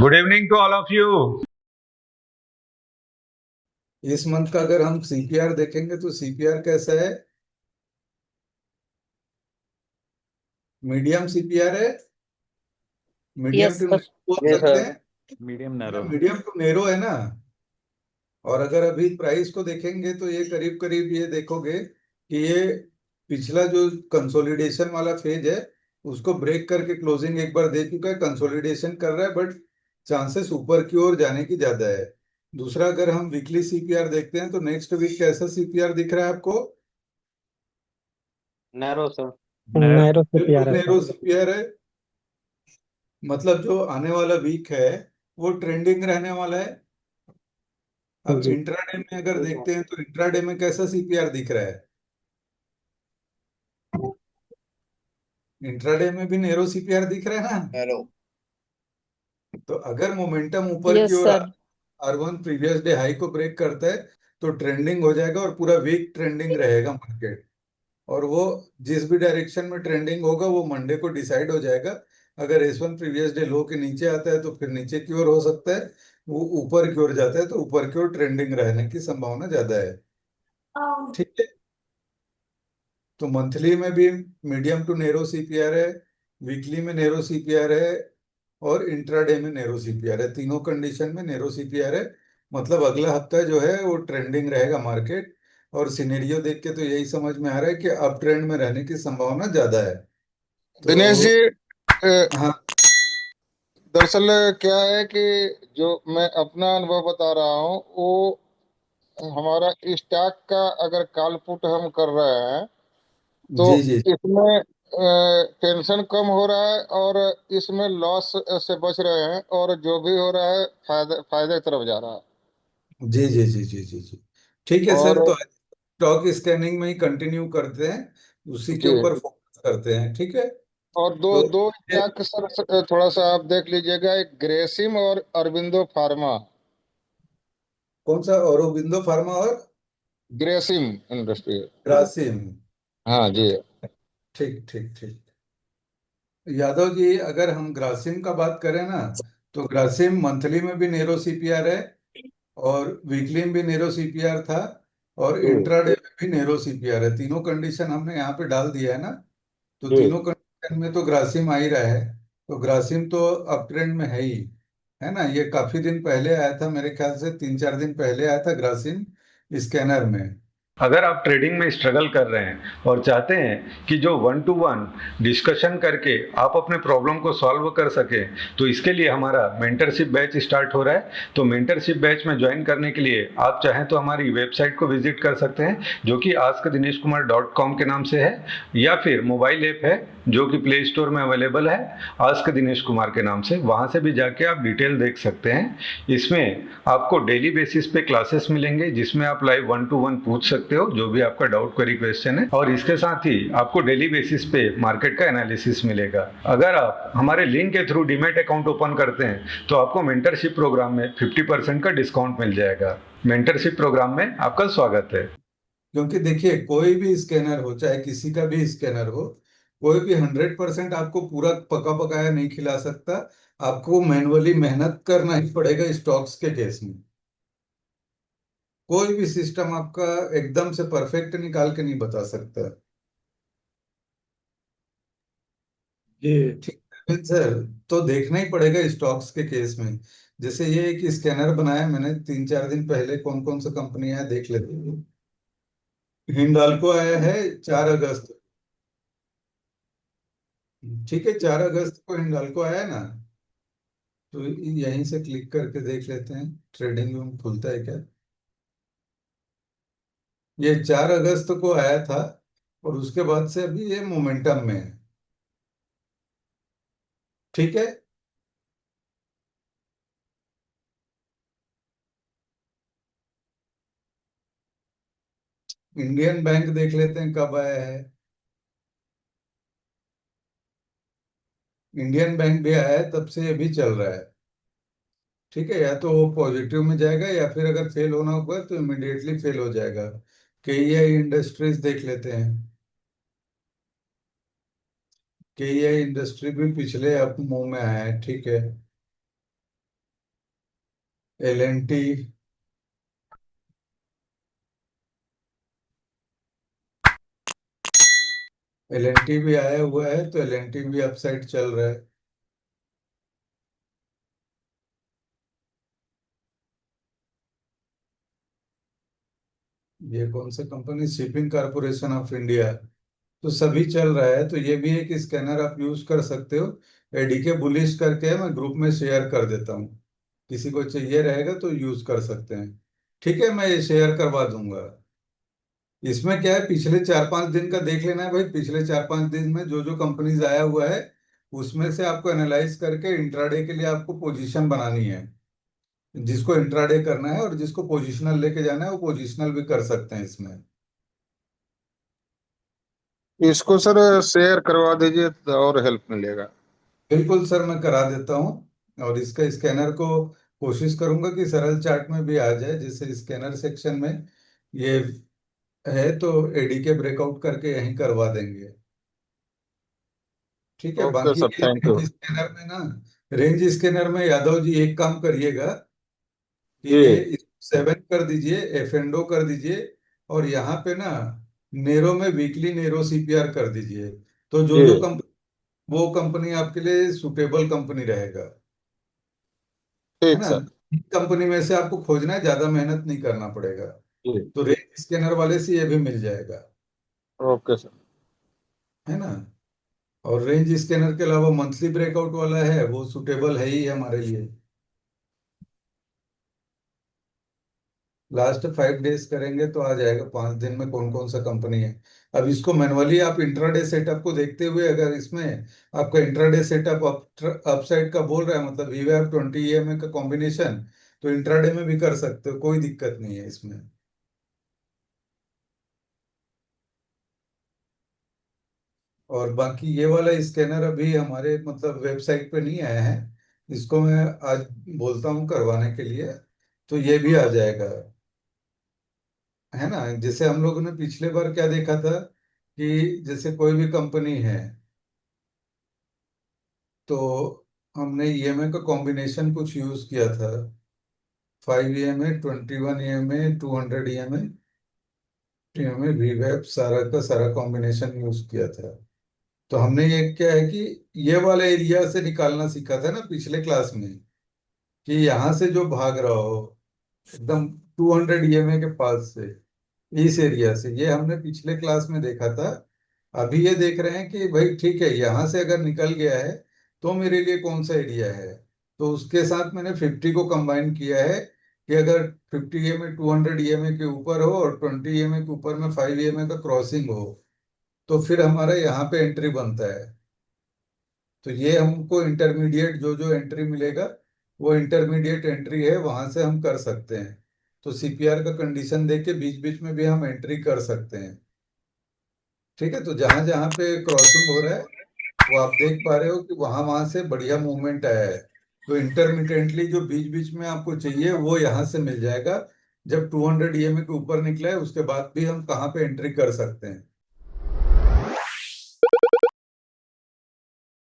Good evening to all of you. इस month का अगर हम सीपीआर देखेंगे तो सीपीआर कैसा है? मीडियम सीपीआर है। Medium yes to sir. बोल ये सकते सर। हैं। Medium narrow. Medium to narrow है ना। और अगर अभी प्राइस को देखेंगे तो ये करीब करीब ये देखोगे कि ये पिछला जो कंसोलिडेशन वाला फेज है उसको ब्रेक करके क्लोजिंग एक बार दे चुका है, कंसोलिडेशन कर रहा है, बट चांसेस ऊपर की ओर जाने की ज्यादा है। दूसरा, अगर हम वीकली सीपीआर देखते हैं तो नेक्स्ट वीक कैसा सीपीआर दिख रहा है आपको? Narrow sir. नैरो। नैरो से बिल्कुल प्यार है सर। नेरो सीपीआर है। मतलब जो आने वाला वीक है वो ट्रेंडिंग रहने वाला है। अब जी। इंट्राडे में अगर देखते हैं तो इंट्राडे में कैसा सीपीआर दिख रहा है? इंट्राडे में भी नेरो सीपीआर दिख रहा है ना। हेलो। तो अगर मोमेंटम ऊपर की यस ओर sir. R1 previous day high को ब्रेक करता है तो ट्रेंडिंग हो जाएगा और पूरा वीक ट्रेंडिंग रहेगा मार्केट। और वो जिस भी डायरेक्शन में ट्रेंडिंग होगा वो मंडे को डिसाइड हो जाएगा। अगर S1 प्रीवियस डे लो के नीचे आता है तो फिर नीचे की ओर हो सकता है। वो ऊपर की ओर जाता है तो ऊपर की ओर ट्रेंडिंग रहने की संभावना ज्यादा है। ठीक है। तो मंथली में भी मीडियम टू नेरो सीपीआर है, वीकली में नेरो सीपीआर है, और इंट्राडे में नेरो सीपीआर है। तीनों कंडीशन में नेरो सीपीआर है। मतलब अगला हफ्ता जो है वो ट्रेंडिंग रहेगा मार्केट। और सिनेरियो देख के तो यही समझ में आ रहा है कि अप ट्रेंड में रहने की संभावना ज्यादा है। दिनेश तो जी, हाँ। दरअसल क्या है कि जो मैं अपना अनुभव बता रहा हूँ वो हमारा स्टॉक का अगर कॉल पुट हम कर रहे हैं तो जी जी इसमें टेंशन कम हो रहा है और इसमें लॉस से बच रहे हैं और जो भी हो रहा है फायदे फायदे की तरफ जा रहा है। जी जी जी जी जी जी। ठीक है और सर, तो स्टॉक स्कैनिंग में ही कंटिन्यू करते हैं, उसी के जी, ऊपर फोकस करते हैं। ठीक है। और दो तो दो स्टॉक सर थोड़ा सा आप देख लीजिएगा, एक ग्रेसिम और अरविंदो फार्मा। कौन सा? औरोबिंदो फार्मा और ग्रेसिम इंडस्ट्री। ग्रासिम। हाँ जी। ठीक ठीक ठीक। यादव जी, अगर हम ग्रासिम का बात करें ना तो ग्रासिम मंथली में भी नेरो सीपीआर है, और वीकली में भी नेरो सीपीआर था, और जी इंट्राडे में भी नेरो सीपीआर है। तीनों कंडीशन हमने यहाँ पे डाल दिया है ना। तो जी। तीनों कंडीशन में तो ग्रासिम आ ही रहा है। तो ग्रासिम तो अप ट्रेंड में है ही, है ना। ये काफी दिन पहले आया था, मेरे ख्याल से 3-4 दिन पहले आया था ग्रासिम स्कैनर में। अगर आप ट्रेडिंग में स्ट्रगल कर रहे हैं और चाहते हैं कि जो वन टू वन डिस्कशन करके आप अपने प्रॉब्लम को सॉल्व कर सकें, तो इसके लिए हमारा मेंटरशिप बैच स्टार्ट हो रहा है। तो मेंटरशिप बैच में ज्वाइन करने के लिए आप चाहें तो हमारी वेबसाइट को विजिट कर सकते हैं, जो कि askdineshkumar.com के नाम से है, या फिर मोबाइल ऐप है जो कि प्ले स्टोर में अवेलेबल है, आस्क दिनेश कुमार के नाम से। वहाँ से भी जाके आप डिटेल देख सकते हैं। इसमें आपको डेली बेसिस पे क्लासेस मिलेंगे जिसमें आप लाइव वन टू वन पूछ सकते हो जो भी आपका डाउट क्वेरी क्वेश्चन है, और इसके साथ ही आपको डेली बेसिस पे मार्केट का एनालिसिस मिलेगा। अगर आप हमारे लिंक के थ्रू डीमैट अकाउंट ओपन करते हैं तो आपको मेंटरशिप प्रोग्राम में 50% का डिस्काउंट मिल जाएगा। मेंटरशिप प्रोग्राम में आपका स्वागत है। क्योंकि देखिए, कोई भी स्कैनर हो, चाहे किसी का भी स्कैनर हो, कोई भी 100% आपको पूरा पका पकाया नहीं खिला सकता। आपको मैनुअली मेहनत करना ही पड़ेगा स्टॉक्स के केस में। कोई भी सिस्टम आपका एकदम से परफेक्ट निकाल के नहीं बता सकता। जी। ठीक है सर। तो देखना ही पड़ेगा स्टॉक्स के केस में। जैसे ये एक स्कैनर बनाया मैंने 3-4 दिन पहले, कौन कौन सा कंपनी है देख लेते हैं। हिंडाल्को आया है 4 अगस्त। ठीक है, 4 अगस्त को हिंडाल्को आया ना। तो यहीं से क्लिक करके देख लेते हैं ट्रेडिंग में खुलता है क्या। ये 4 अगस्त को आया था, और उसके बाद से अभी ये मोमेंटम में है। ठीक है। इंडियन बैंक देख लेते हैं कब आया है। इंडियन बैंक भी आया है, तब से ये भी चल रहा है। ठीक है, या तो वो पॉजिटिव में जाएगा या फिर अगर फेल होना होगा तो इमिडिएटली फेल हो जाएगा। केईआई इंडस्ट्रीज देख लेते हैं। केईआई इंडस्ट्री भी पिछले अप मूव में आया है। ठीक है। LNT, LNT भी आया हुआ है, तो LNT भी अपसाइड चल रहा है। ये कौन सा company, shipping corporation of India, तो सभी चल रहा है। तो ये भी एक स्कैनर आप यूज कर सकते हो। एडीके बुलिश करके है, मैं ग्रुप में शेयर कर देता हूँ, किसी को चाहिए रहेगा तो यूज कर सकते हैं। ठीक है, मैं ये शेयर करवा दूंगा। इसमें क्या है, पिछले 4-5 दिन का देख लेना है भाई, पिछले 4-5 दिन में जो जो कंपनीज आया हुआ है उसमें से आपको एनालाइज करके इंट्राडे के लिए आपको पोजीशन बनानी है। जिसको इंट्राडे करना है और जिसको पोजिशनल लेके जाना है वो पोजिशनल भी कर सकते हैं इसमें। इसको सर शेयर करवा दीजिए तो और हेल्प मिलेगा। बिल्कुल सर, मैं करा देता हूँ। और इसका स्कैनर को कोशिश करूंगा कि सरल चार्ट में भी आ जाए, जैसे स्कैनर सेक्शन में ये है तो एडीके ब्रेकआउट करके यहीं करवा देंगे। ठीक है, ओके बाकी सर, ये थैंक यू। रेंज स्कैनर में ना, रेंज स्कैनर में यादव जी एक काम करिएगा जी कि 7 कर दीजिए, एफेंडो कर दीजिए, और यहाँ पे ना नेरो में वीकली नेरो सीपीआर कर दीजिए। तो जो जो जी कंपनी, वो कंपनी आपके लिए सुटेबल कंपनी रहेगा। है ठीक ना, सर। कंपनी में से आपको खोजना है, ज्यादा मेहनत नहीं करना पड़ेगा। जी तो रेंज स्कैनर वाले से ये भी मिल जाएगा। Okay sir. है ना, और रेंज स्कैनर के अलावा मंथली ब्रेकआउट वाला है, वो सुटेबल है ही हमारे लिए। लास्ट 5 डेज करेंगे तो आ जाएगा 5 दिन में कौन कौन सा कंपनी है। अब इसको मैनुअली आप इंट्राडे सेटअप को देखते हुए, अगर इसमें आपका इंट्राडे सेटअप अपसाइड का बोल रहा है, मतलब वीवैप 20 EMA का कॉम्बिनेशन, तो इंट्राडे में भी कर सकते हो, कोई दिक्कत नहीं है इसमें। और बाकी ये वाला स्कैनर अभी हमारे मतलब वेबसाइट पे नहीं आया है, इसको मैं आज बोलता हूँ करवाने के लिए, तो ये भी आ जाएगा। है ना, जैसे हम लोगों ने पिछले बार क्या देखा था कि जैसे कोई भी कंपनी है तो हमने ईएमए का कॉम्बिनेशन कुछ यूज किया था, 5 EMA, 21 EMA, 200 EMA, ईएमए वीवैप, सारा का सारा कॉम्बिनेशन यूज किया था। तो हमने ये क्या है कि ये वाला एरिया से निकालना सीखा था ना पिछले क्लास में, कि यहाँ से जो भाग रहा हो एकदम 200 EMA के पास से, इस एरिया से, ये हमने पिछले क्लास में देखा था। अभी ये देख रहे हैं कि भाई ठीक है, यहाँ से अगर निकल गया है तो मेरे लिए कौन सा एरिया है। तो उसके साथ मैंने 50 को कंबाइन किया है कि अगर 50 EMA 200 EMA के ऊपर हो और 20 EMA के ऊपर में 5 EMA का क्रॉसिंग हो, तो फिर हमारा यहाँ पे एंट्री बनता है। तो ये हमको इंटरमीडिएट जो जो एंट्री मिलेगा, वो इंटरमीडिएट एंट्री है, वहां से हम कर सकते हैं। तो सीपीआर का कंडीशन देख के बीच बीच में भी हम एंट्री कर सकते हैं। ठीक है, तो जहां जहां पे क्रॉसिंग हो रहा है वो आप देख पा रहे हो कि वहां वहां से बढ़िया मूवमेंट आया है। तो इंटरमिटेंटली जो बीच बीच में आपको चाहिए वो यहाँ से मिल जाएगा। जब 200 EMA के ऊपर निकला है उसके बाद भी हम कहाँ पे एंट्री कर सकते हैं।